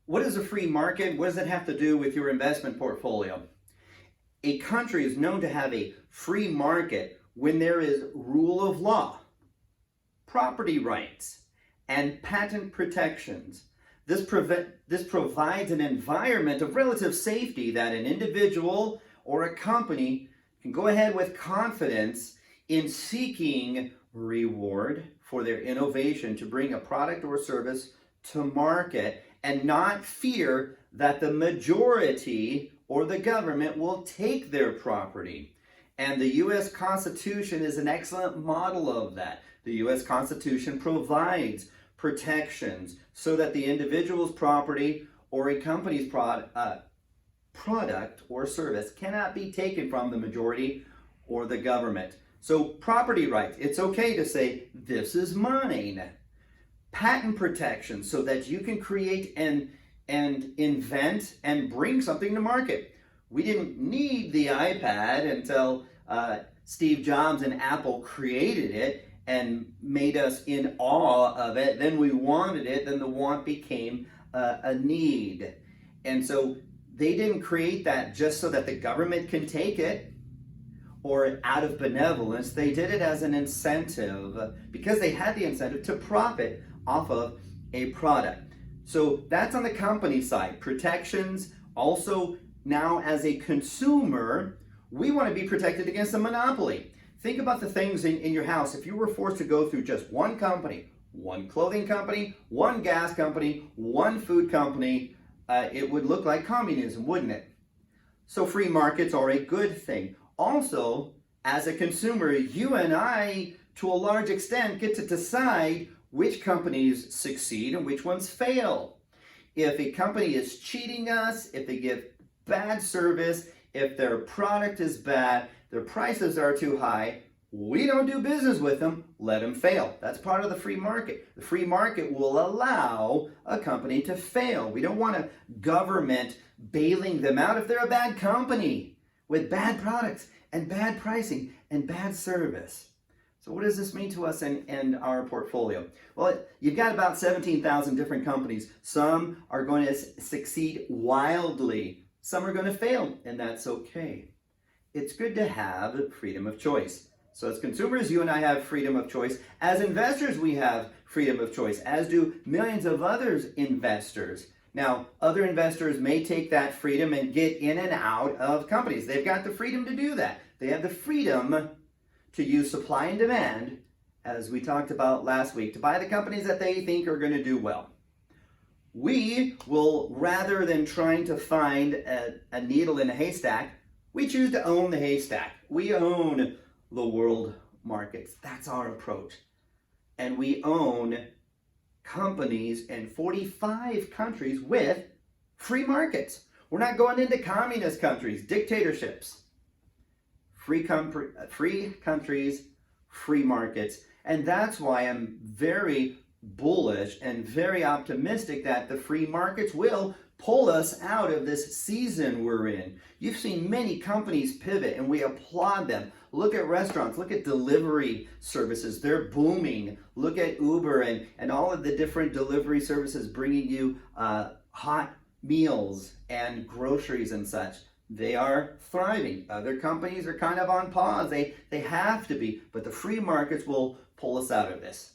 What is a free market? What does it have to do with your investment portfolio? A country is known to have a free market when there is rule of law, property rights, and patent protections. This provides an environment of relative safety that an individual or a company can go ahead with confidence in seeking reward for their innovation to bring a product or service to market and not fear that the majority or the government will take their property. And the U.S. Constitution is an excellent model of that. The U.S. Constitution provides protections so that the individual's property or a company's product or service cannot be taken from the majority or the government. So property rights, it's okay to say, this is mine. Patent protection, so that you can create and invent and bring something to market. We didn't need the iPad until Steve Jobs and Apple created it and made us in awe of it. Then we wanted it, then the want became a need. And so they didn't create that just so that the government can take it or out of benevolence. They did it as an incentive because they had the incentive to profit off of a product. So that's on the company side. Protections. Also, now as a consumer, we want to be protected against a monopoly. Think about the things in your house. If you were forced to go through just one company, one clothing company, one gas company, one food company, it would look like communism, wouldn't it? So free markets are a good thing. Also, as a consumer, you and I, to a large extent, get to decide which companies succeed and which ones fail. If a company is cheating us, if they give bad service, if their product is bad, their prices are too high, we don't do business with them, let them fail. That's part of the free market. The free market will allow a company to fail. We don't want a government bailing them out if they're a bad company with bad products and bad pricing and bad service. So what does this mean to us and our portfolio? Well, you've got about 17,000 different companies. Some are going to succeed wildly. Some are going to fail, and that's okay. It's good to have freedom of choice. So as consumers, you and I have freedom of choice. As investors, we have freedom of choice, as do millions of other investors. Now, other investors may take that freedom and get in and out of companies. They've got the freedom to do that. They have the freedom to use supply and demand, as we talked about last week, to buy the companies that they think are going to do well. We will, rather than trying to find a needle in a haystack, we choose to own the haystack. We own the world markets. That's our approach. And we own companies in 45 countries with free markets. We're not going into communist countries, dictatorships. Free countries, free markets. And that's why I'm very bullish and very optimistic that the free markets will pull us out of this season we're in. You've seen many companies pivot, and we applaud them. Look at restaurants, look at delivery services, they're booming. Look at Uber and all of the different delivery services bringing you hot meals and groceries and such. They are thriving. Other companies are kind of on pause. They have to be, but the free markets will pull us out of this.